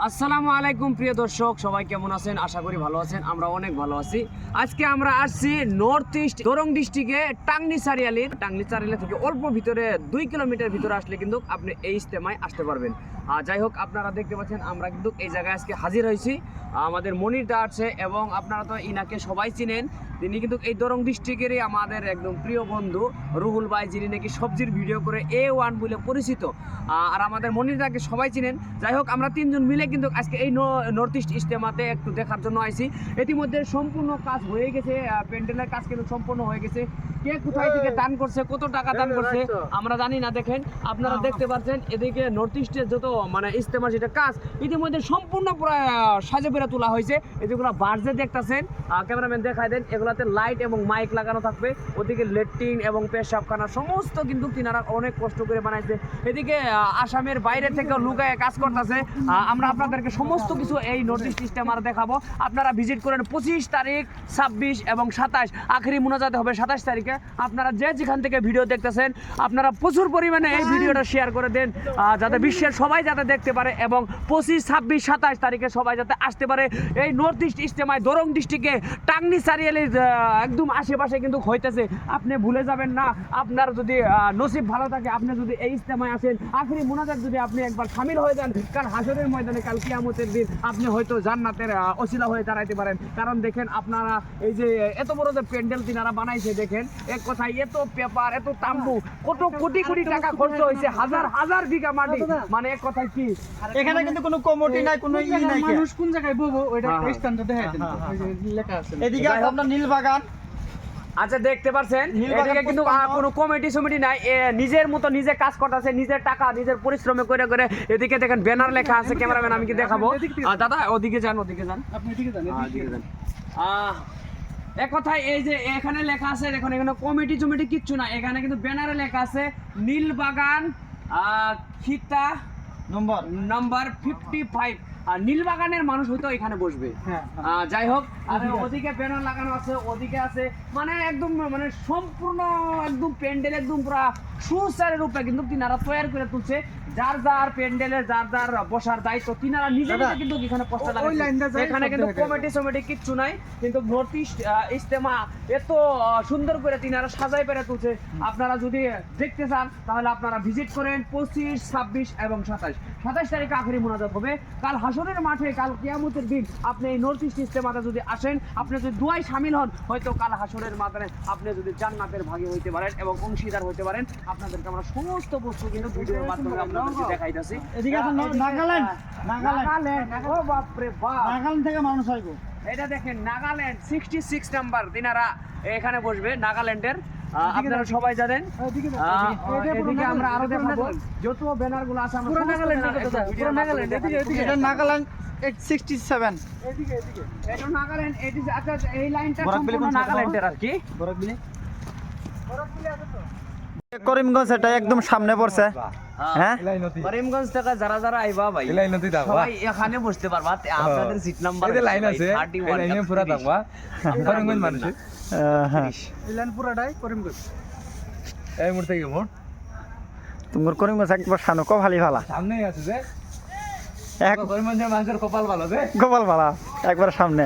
আসসালামু আলাইকুম প্রিয় দর্শক, সবাই কেমন আছেন? আশা করি ভালো আছেন। আমরা অনেক ভালো আছি। আজকে আমরা আসছি নর্থ ইস্ট দরং ডিস্ট্রিক্টে টাংনি চারিয়ালি থেকে অল্প ভিতরে 2 কিলোমিটার ভিতরে আসলে কিন্তু আপনি এই ইজতেমায় আসতে পারবেন। যাই হোক, আপনারা দেখতে পাচ্ছেন আমরা কিন্তু এই জায়গায় আজকে হাজির হয়েছি। আমাদের মনিরদা আছে এবং আপনারা তো ইনাকে সবাই চিনেন। তিনি কিন্তু এই দরং ডিস্ট্রিক্টেরই আমাদের একদম প্রিয় বন্ধু রুহুল ভাই, যিনি নাকি সবজির ভিডিও করে A1 বলে পরিচিত। আর আমাদের মনিরদাকে সবাই চিনেন। যাই হোক, আমরা তিনজন মিলে কিন্তু আজকে এই নর্থ ইস্ট ইজতেমাতে একটু দেখার জন্য আইছি। ইতিমধ্যে সম্পূর্ণ কাজ হয়ে গেছে, প্যান্ডেলের কাজ কিন্তু সম্পূর্ণ হয়ে গেছে। কে কোথায় থেকে দান করছে, কত টাকা দান করছে আমরা জানি না। দেখেন, আপনারা দেখতে পাচ্ছেন এদিকে নর্থ ইস্টের যত মানে ইজতেমার যেটা কাজ ইতিমধ্যে সম্পূর্ণ প্রায় সাজে বেড়ে তোলা হয়েছে। যেগুলো বার্জে দেখতেছেন, ক্যামেরাম্যান দেখায় দেন, এগুলাতে লাইট এবং মাইক লাগানো থাকবে। ওদিকে লেট্রিন এবং পেশাবখানা সমস্ত কিন্তু তিনারা অনেক কষ্ট করে বানাইছে। এদিকে আসামের বাইরে থেকে লুকায় কাজ করতেছে। আমরা আপনাদেরকে সমস্ত কিছু এই নর্থ ইস্ট ইজতেমার দেখাবো। আপনারা ভিজিট করেন 25 তারিখ, 26 এবং 27। আখেরি মুনাজাত হবে 27 তারিখে। আপনারা যে যেখান থেকে ভিডিও দেখতেছেন আপনারা প্রচুর পরিমাণে এই ভিডিওটা শেয়ার করে দেন, যাতে বিশ্বের সবাই যাতে দেখতে পারে এবং 25, 26, 27 তারিখে সবাই যাতে আসতে পারে। এই নর্থ ইস্ট ইজতেমায় দরং ডিস্ট্রিক্টে টাংনি চারিয়ালির একদম আশেপাশে কিন্তু হইতেছে। আপনি ভুলে যাবেন না। আপনার যদি নসিব ভালো থাকে, আপনি যদি এই ইজতেমায় আসেন, আখেরি মুনাজাত যদি আপনি একবার শামিল হয়ে যান, কারণ হাসরের ময়দানে কাল কিয়ামতের দিন আপনি হয়তো জান্নাতের ওসিলা হয়ে দাঁড়াইতে পারেন। কারণ দেখেন, আপনারা এই যে এত বড় যে প্যান্ডেল তিনারা বানাইছে, দেখেন এক কথায় এত পেপার, এত তাম্বু, কত কোটি কোটি টাকা খরচ হয়েছে, হাজার হাজার বিঘা মাটি। মানে এক কথায় কি এখানে কিন্তু কোনো কমিটি নাই, কোনো ই নাই। মানুষ কোন জায়গায় বলবো ওইটা স্থানটা দেখাই দেন, ওই যে লেখা আছে। এদিকে আছে আপনার নীলবাগান। আচ্ছা, দেখতে পাচ্ছেন এদিকে কিন্তু কোনো কমিটি সমিটি নাই। নিজের মতো নিজে কাজ করতেছে, নিজের টাকা নিজের পরিশ্রমে করে করে। এদিকে দেখেন ব্যানার লেখা আছে। ক্যামেরাম্যান আমি কি দেখাবো? দাদা ওদিকে যান, ওদিকে যান, আপনি ঠিক আছে এদিকে যান। এক কথায় এই যে এখানে লেখা আছে, দেখুন এখানে কমিটি চমিটি কিচ্ছু না। এখানে কিন্তু ব্যানারে লেখা আছে নীলবাগান খিতা নাম্বার 55। আর নীলবাগানের মানুষ হয়তো এখানে বসবে। যাই হোক, আর ওদিকে ব্যানার লাগানো আছে, ওদিকে আছে, মানে একদম মানে সম্পূর্ণ একদম প্যান্ডেল একদম পুরা সুচারের রূপে কিন্তু তিনারা তৈরি করে তুলছে। যার যার প্যান্ডেলের যার যার বসার দায়িত্ব তিনারা নিজে নিজে কিন্তু এখানে পোস্টার লাগাচ্ছে। এখানে কিন্তু কমিটি সমিটি কিচ্ছু নাই। কিন্তু নর্থ ইস্ট ইজতেমা এত সুন্দর করে তিনারা সাজাই পেরে তুলছে। আপনারা যদি দেখতে চান তাহলে আপনারা ভিজিট করেন 25, 26 এবং 27 তারিখে আখেরি মুনাজাত হবে। কাল হাসরের মাঠে, কাল কিয়ামতের দিন আপনি এই নর্থ ইস্ট ইজতেমাতে যদি আসেন, আপনি যদি দুয়ায় শামিল হন, হয়তো কাল হাসরের মাঠে আপনি যদি জান্নাতের ভাগী হইতে পারেন এবং অংশীদার হইতে পারেন। আপনাদেরকে আমরা সমস্ত বস্তু কিন্তু ভিডিওর মাধ্যমে আপনাদেরকে দেখাইতাছি। এদিকে আছে নাগাল্যান্ড। ও বাপ রে বাপ, নাগাল্যান্ড থেকে মানুষ আইবো। এটা দেখেন নাগাল্যান্ড 66 নাম্বার তিনারা এখানে বসবে, নাগাল্যান্ডের। আপনারা সবাই জানেন। এদিকে আমরা আরো দেখাবো যত ব্যানার গুলো আছে। আমরা এটা নাগাল্যান্ড 67। এদিকে এটা নাগাল্যান্ড। আচ্ছা, এই লাইনটা সম্পূর্ণ নাগাল্যান্ডের আর কি। করিমগঞ্জ এটা একদম সামনে পড়ছে। হ্যাঁ, করিমগঞ্জ থেকে যারা যারা আইবা ভাই সবাই এখানে বসতে পারবা। আপনাদের সিট নাম্বার এই লাইন আছে, এই লাইনে পুরা থাকবা করিমগঞ্জ মানুষ। হ্যাঁ, এই লাইন পুরাটাই করিমগঞ্জ। এই মুহূর্তে কি মোট তোমার করিমগঞ্জ একবার সানো কো ভালি ভালা সামনেই আছে যে এক করিমগঞ্জের মানুষের কপাল ভালো যে গোপাল ভালা একবার সামনে।